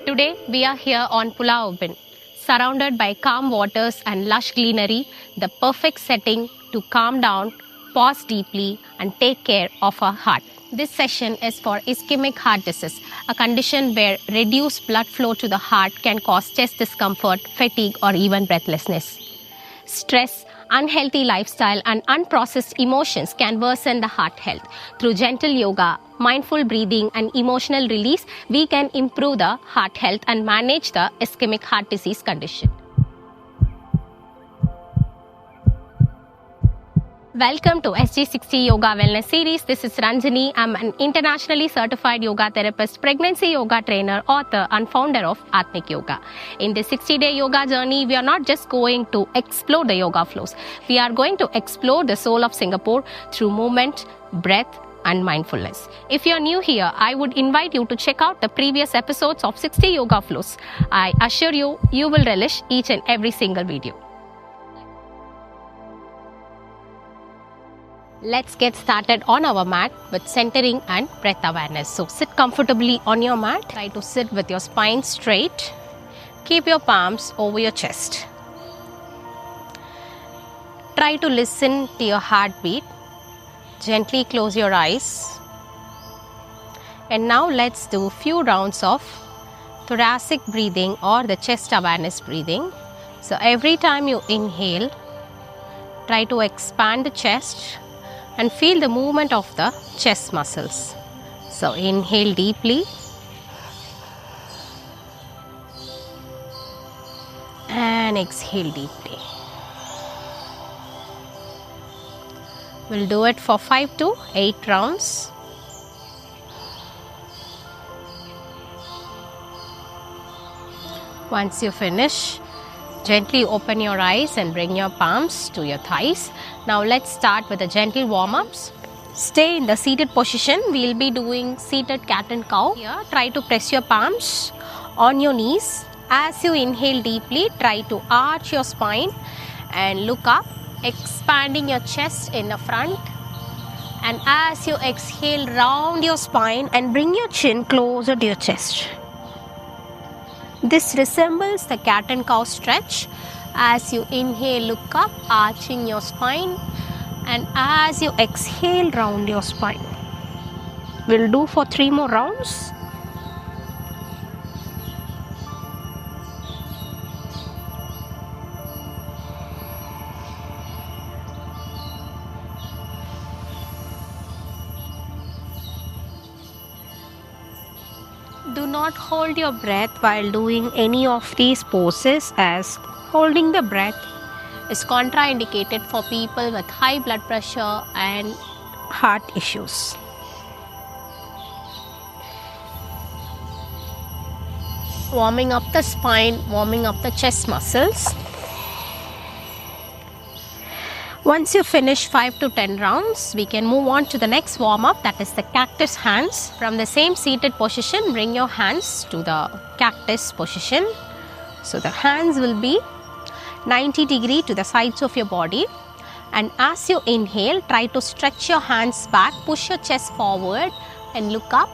Today we are here on Pulau Ubin, surrounded by calm waters and lush greenery, the perfect setting to calm down, pause deeply and take care of our heart. This session is for ischemic heart disease, a condition where reduced blood flow to the heart can cause chest discomfort, fatigue or even breathlessness. Stress, unhealthy lifestyle and unprocessed emotions can worsen the heart health. Through gentle yoga, mindful breathing and emotional release, we can improve the heart health and manage the ischemic heart disease condition. Welcome to SG60 Yoga Wellness Series. This is Ranjani. I'm an internationally certified yoga therapist, pregnancy yoga trainer, author and founder of Atmic Yoga. In this 60-day yoga journey, we are not just going to explore the yoga flows. We are going to explore the soul of Singapore through movement, breath, and mindfulness. If you're new here, I would invite you to check out the previous episodes of 60 yoga flows. I assure you, you will relish each and every single video. Let's get started on our mat with centering and breath awareness. So sit comfortably on your mat. Try to sit with your spine straight. Keep your palms over your chest. Try to listen to your heartbeat. Gently close your eyes. And now let's do a few rounds of thoracic breathing or the chest awareness breathing. So every time you inhale, try to expand the chest and feel the movement of the chest muscles. So inhale deeply and exhale deeply. We'll do it for 5 to 8 rounds. Once you finish, gently open your eyes and bring your palms to your thighs. Now let's start with the gentle warm-ups. Stay in the seated position. We'll be doing seated cat and cow. Here, try to press your palms on your knees. As you inhale deeply, try to arch your spine and look up, expanding your chest in the front. And as you exhale, round your spine and bring your chin closer to your chest. This resembles the cat and cow stretch. As you inhale, look up, arching your spine, and as you exhale, round your spine. We'll do for 3 more rounds. Do not hold your breath while doing any of these poses, as holding the breath is contraindicated for people with high blood pressure and heart issues. Warming up the spine, warming up the chest muscles. Once you finish 5 to 10 rounds, we can move on to the next warm-up, that is the cactus hands. From the same seated position, bring your hands to the cactus position. So the hands will be 90 degrees to the sides of your body. And as you inhale, try to stretch your hands back, push your chest forward and look up.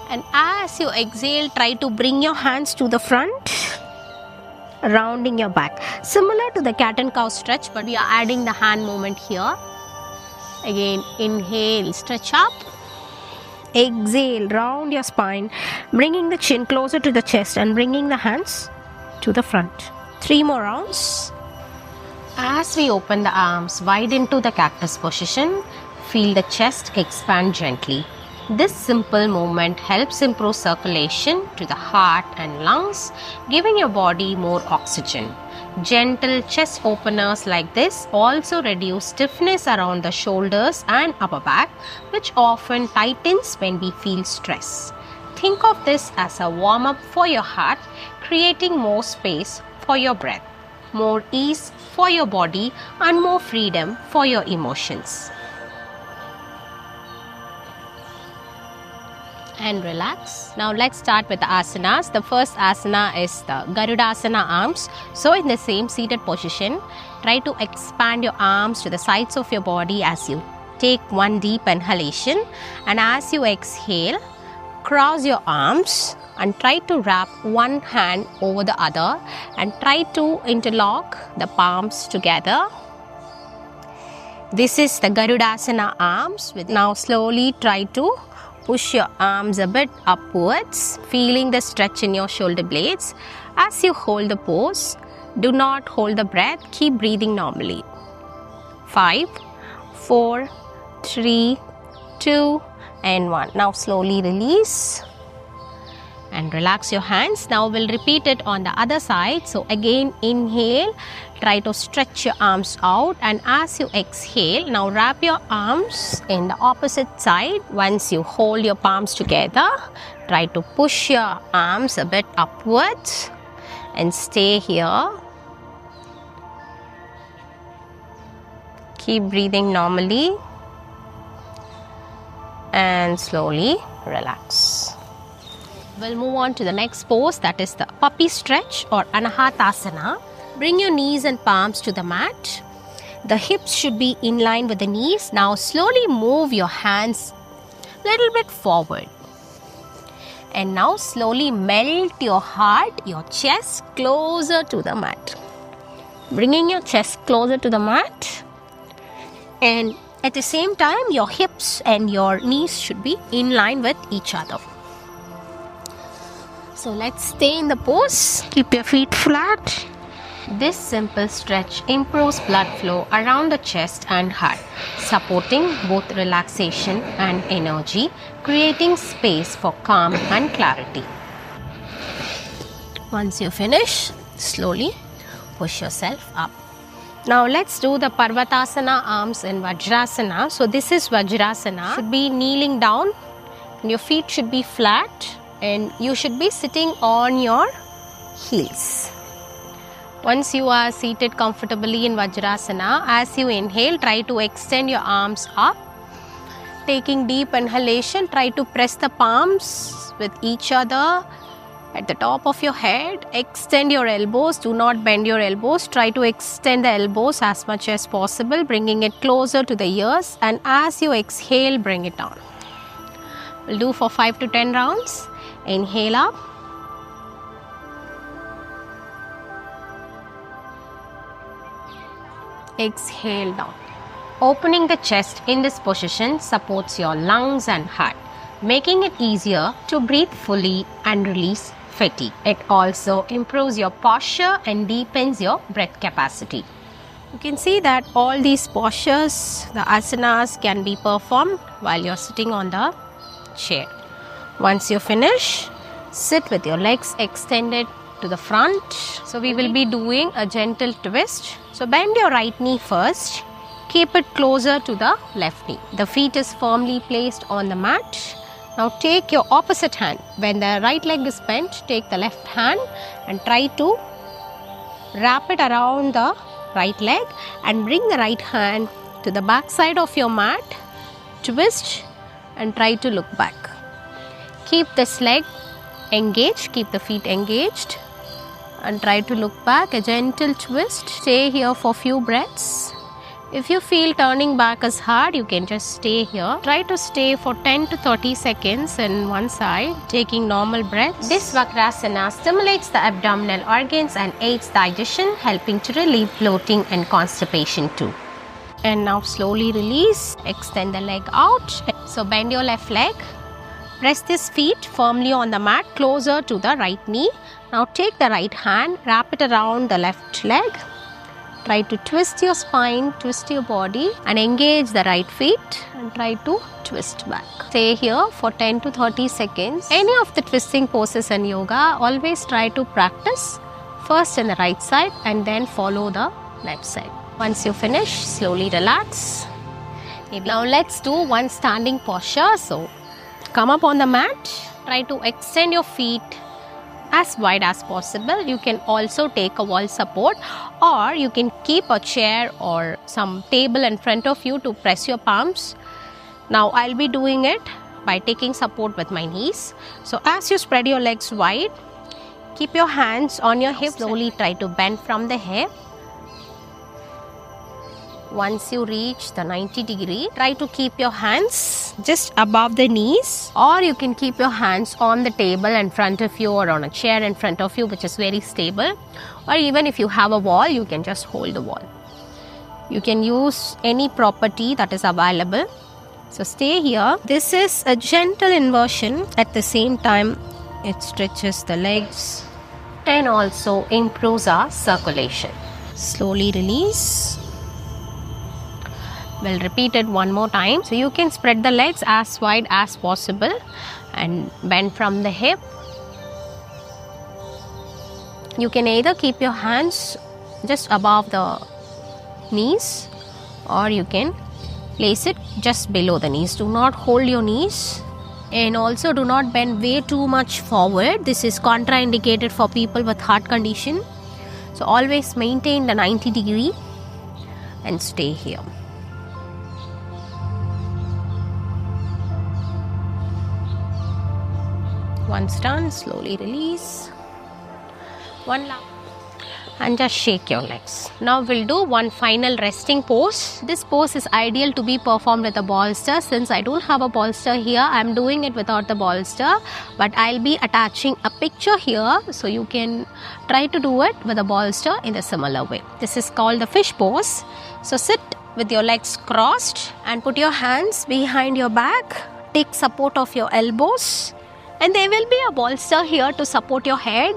And as you exhale, try to bring your hands to the front, rounding your back. Similar to the cat and cow stretch, but we are adding the hand movement here. Again, inhale, stretch up. Exhale, round your spine, bringing the chin closer to the chest and bringing the hands to the front. 3 more rounds. As we open the arms wide into the cactus position, feel the chest expand gently. This simple movement helps improve circulation to the heart and lungs, giving your body more oxygen. Gentle chest openers like this also reduce stiffness around the shoulders and upper back, which often tightens when we feel stress. Think of this as a warm-up for your heart, creating more space for your breath, more ease for your body, and more freedom for your emotions. And relax. Now let's start with the asanas. The first asana is the Garudasana arms. So in the same seated position, try to expand your arms to the sides of your body as you take one deep inhalation, and as you exhale, cross your arms, and try to wrap one hand over the other and try to interlock the palms together. This is the Garudasana arms. Now slowly try to push your arms a bit upwards, feeling the stretch in your shoulder blades. As you hold the pose, do not hold the breath, keep breathing normally. 5, 4, 3, 2 and 1. Now slowly release and relax your hands. Now we'll repeat it on the other side. So again, inhale, try to stretch your arms out, and as you exhale, now wrap your arms in the opposite side. Once you hold your palms together, try to push your arms a bit upwards and stay here. Keep breathing normally and slowly relax. We'll move on to the next pose, that is the puppy stretch or Anahatasana. Bring your knees and palms to the mat. The hips should be in line with the knees. Now slowly move your hands a little bit forward. And now slowly melt your heart, your chest closer to the mat. Bringing your chest closer to the mat. And at the same time, your hips and your knees should be in line with each other. So let's stay in the pose. Keep your feet flat. This simple stretch improves blood flow around the chest and heart, supporting both relaxation and energy, creating space for calm and clarity. Once you finish, slowly push yourself up. Now let's do the Parvatasana arms in Vajrasana. So this is Vajrasana. Should be kneeling down and your feet should be flat and you should be sitting on your heels. Once you are seated comfortably in Vajrasana, as you inhale, try to extend your arms up. Taking deep inhalation, try to press the palms with each other at the top of your head. Extend your elbows, do not bend your elbows. Try to extend the elbows as much as possible, bringing it closer to the ears, and as you exhale, bring it down. We'll do for 5 to 10 rounds. Inhale up. Exhale down. Opening the chest in this position supports your lungs and heart, making it easier to breathe fully and release fatigue. It also improves your posture and deepens your breath capacity. You can see that all these postures, the asanas, can be performed while you're sitting on the chair. Once you finish, sit with your legs extended to the front. So we will be doing a gentle twist. So bend your right knee first. Keep it closer to the left knee. The feet is firmly placed on the mat. Now take your opposite hand. When the right leg is bent, take the left hand and try to wrap it around the right leg and bring the right hand to the back side of your mat. Twist and try to look back. Keep this leg engaged, keep the feet engaged and try to look back. A gentle twist. Stay here for few breaths. If you feel turning back is hard, you can just stay here. Try to stay for 10 to 30 seconds in one side, taking normal breaths. This Vakrasana stimulates the abdominal organs and aids digestion, helping to relieve bloating and constipation too. And now slowly release. Extend the leg out. So bend your left leg. Press this feet firmly on the mat closer to the right knee. Now take the right hand, wrap it around the left leg. Try to twist your spine, twist your body and engage the right feet and try to twist back. Stay here for 10 to 30 seconds. Any of the twisting poses in yoga, always try to practice first in the right side and then follow the left side. Once you finish, slowly relax. Now let's do one standing posture. So come up on the mat, try to extend your feet as wide as possible. You can also take a wall support or you can keep a chair or some table in front of you to press your palms. Now I'll be doing it by taking support with my knees. So as you spread your legs wide, keep your hands on your hips. Slowly try to bend from the hip. Once you reach the 90 degree, try to keep your hands just above the knees, or you can keep your hands on the table in front of you or on a chair in front of you, which is very stable. Or even if you have a wall, you can just hold the wall. You can use any property that is available. So stay here. This is a gentle inversion. At the same time, it stretches the legs and also improves our circulation. Slowly release. We'll repeat it one more time. So you can spread the legs as wide as possible and bend from the hip. You can either keep your hands just above the knees, or you can place it just below the knees. Do not hold your knees, and also do not bend way too much forward. This is contraindicated for people with heart condition. So always maintain the 90 degree and stay here. Once done, slowly release. One last. And just shake your legs. Now we'll do one final resting pose. This pose is ideal to be performed with a bolster. Since I don't have a bolster here, I'm doing it without the bolster, but I'll be attaching a picture here, so you can try to do it with a bolster in a similar way. This is called the fish pose. So sit with your legs crossed and put your hands behind your back. Take support of your elbows, and there will be a bolster here to support your head,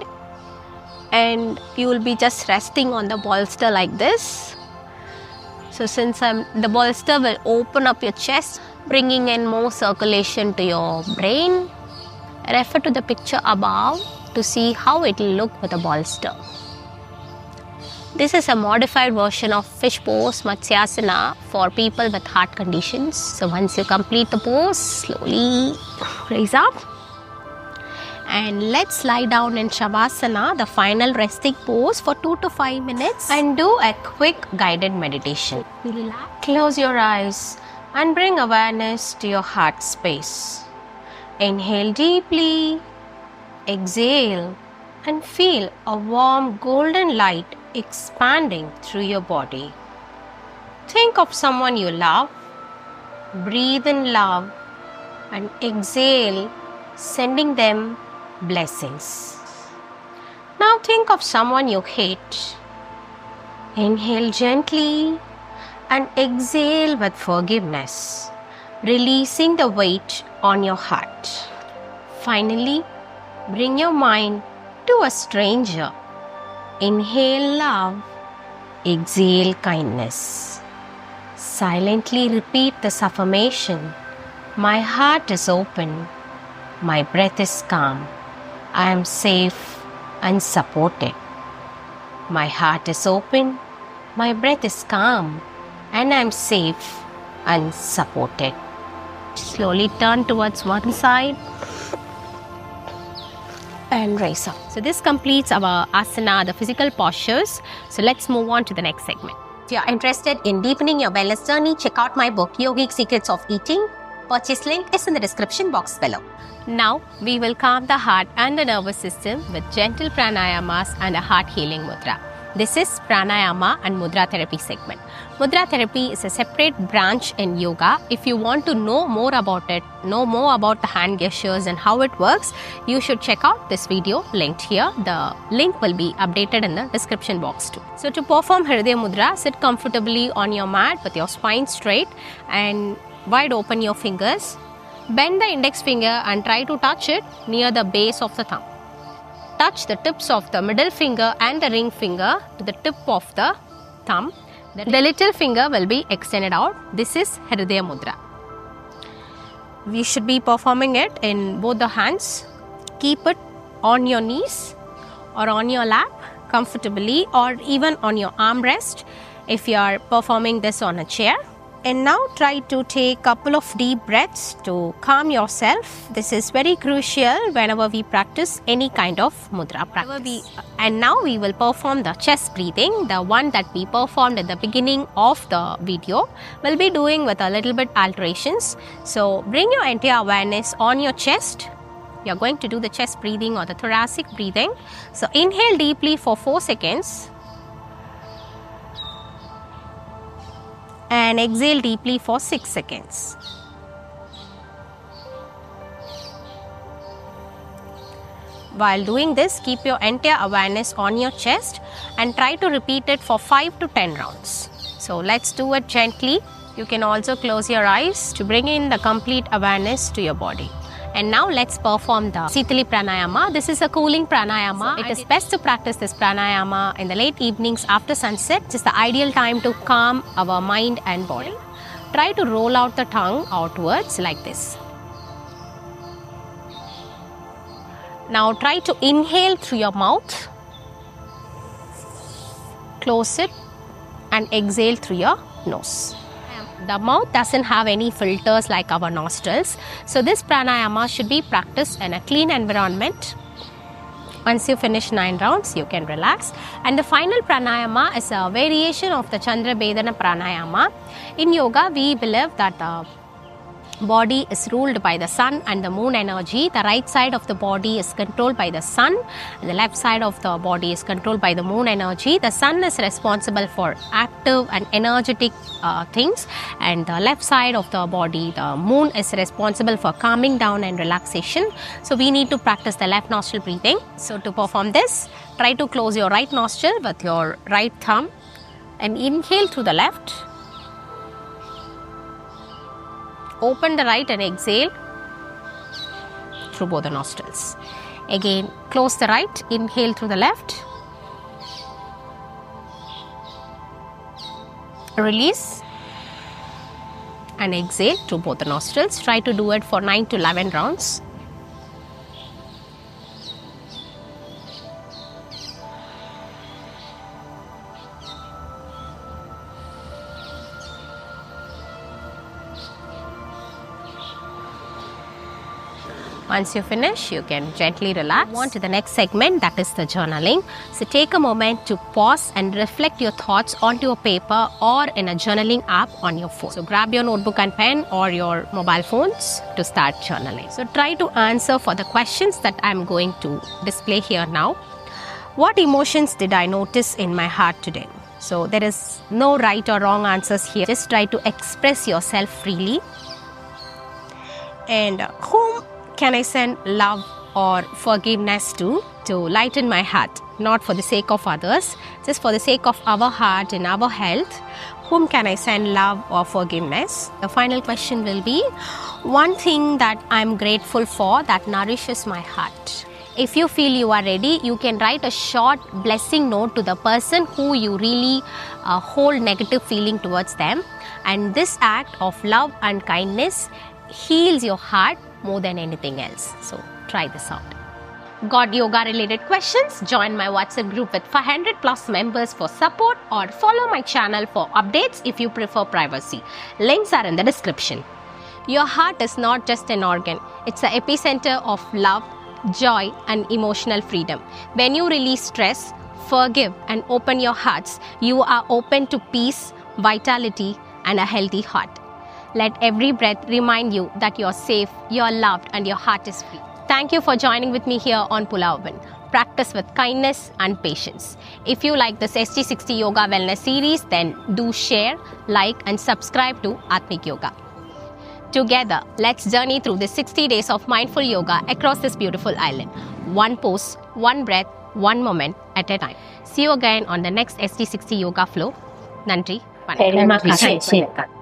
and you will be just resting on the bolster like this. So since the bolster will open up your chest, bringing in more circulation to your brain. Refer to the picture above to see how it will look with a bolster. This is a modified version of fish pose, Matsyasana, for people with heart conditions. So once you complete the pose, slowly raise up. And let's lie down in Shavasana, the final resting pose, for 2 to 5 minutes, and do a quick guided meditation. Relax. Close your eyes and bring awareness to your heart space. Inhale deeply, exhale, and feel a warm golden light expanding through your body. Think of someone you love, breathe in love, and exhale, sending them blessings. Now think of someone you hate. Inhale gently and exhale with forgiveness, releasing the weight on your heart. Finally, bring your mind to a stranger. Inhale love, exhale kindness. Silently repeat this affirmation. My heart is open. My breath is calm. I am safe and supported. My heart is open, my breath is calm, and I am safe and supported. Slowly turn towards one side and raise up. So this completes our asana, the physical postures. So let's move on to the next segment. If you are interested in deepening your wellness journey, check out my book, Yogic Secrets of Eating. Purchase link is in the description box below. Now, we will calm the heart and the nervous system with gentle pranayamas and a heart healing mudra. This is Pranayama and Mudra therapy segment. Mudra therapy is a separate branch in yoga. If you want to know more about it, know more about the hand gestures and how it works, you should check out this video linked here. The link will be updated in the description box too. So to perform Hridaya Mudra, sit comfortably on your mat with your spine straight and wide open your fingers. Bend the index finger and try to touch it near the base of the thumb. Touch the tips of the middle finger and the ring finger to the tip of the thumb. The little finger will be extended out. This is Hridaya Mudra. We should be performing it in both the hands. Keep it on your knees or on your lap comfortably, or even on your armrest if you are performing this on a chair. And now try to take a couple of deep breaths to calm yourself. This is very crucial whenever we practice any kind of mudra practice. And now we will perform the chest breathing, the one that we performed at the beginning of the video. We'll be doing with a little bit alterations. So bring your entire awareness on your chest. You're going to do the chest breathing or the thoracic breathing. So inhale deeply for 4 seconds. and exhale deeply for 6 seconds. While doing this, keep your entire awareness on your chest and try to repeat it for 5 to 10 rounds. So let's do it gently. You can also close your eyes to bring in the complete awareness to your body. And now let's perform the Sitali Pranayama. This is a cooling Pranayama. It is best to practice this Pranayama in the late evenings after sunset. It is the ideal time to calm our mind and body. Try to roll out the tongue outwards like this. Now try to inhale through your mouth, close it and exhale through your nose. The mouth doesn't have any filters like our nostrils. So this pranayama should be practiced in a clean environment. Once you finish 9 rounds, you can relax. And the final pranayama is a variation of the Chandra Bedana pranayama. In yoga, we believe that the body is ruled by the sun and the moon energy. The right side of the body is controlled by the sun and the left side of the body is controlled by the moon energy. The sun is responsible for active and energetic things, and the left side of the body, the moon, is responsible for calming down and relaxation. So we need to practice the left nostril breathing. So to perform this, try to close your right nostril with your right thumb and inhale through the left. Open the right and exhale through both the nostrils. Again, close the right, inhale through the left. Release and exhale through both the nostrils. Try to do it for 9 to 11 rounds. Once you finish, you can gently relax. Move on to the next segment, that is the journaling. So take a moment to pause and reflect your thoughts onto a paper or in a journaling app on your phone. So grab your notebook and pen or your mobile phones to start journaling. So try to answer for the questions that I am going to display here now. What emotions did I notice in my heart today? So there is no right or wrong answers here. Just try to express yourself freely. And whom can I send love or forgiveness to lighten my heart? Not for the sake of others, just for the sake of our heart and our health. Whom can I send love or forgiveness? The final question will be, one thing that I'm grateful for that nourishes my heart. If you feel you are ready, you can write a short blessing note to the person who you really hold negative feeling towards them. And this act of love and kindness heals your heart more than anything else. So try this out. Got yoga related questions? Join my WhatsApp group with 500 plus members for support, or follow my channel for updates if you prefer privacy. Links are in the description. Your heart is not just an organ. It's the epicenter of love, joy and emotional freedom. When you release stress, forgive and open your hearts, you are open to peace, vitality and a healthy heart. Let every breath remind you that you're safe, you're loved and your heart is free. Thank you for joining with me here on Pulaobin. Practice with kindness and patience. If you like this SG60 Yoga Wellness series, then do share, like and subscribe to Atmik Yoga. Together, let's journey through the 60 days of mindful yoga across this beautiful island. One pose, one breath, one moment at a time. See you again on the next SG60 Yoga flow. Nandri. Vanakkam.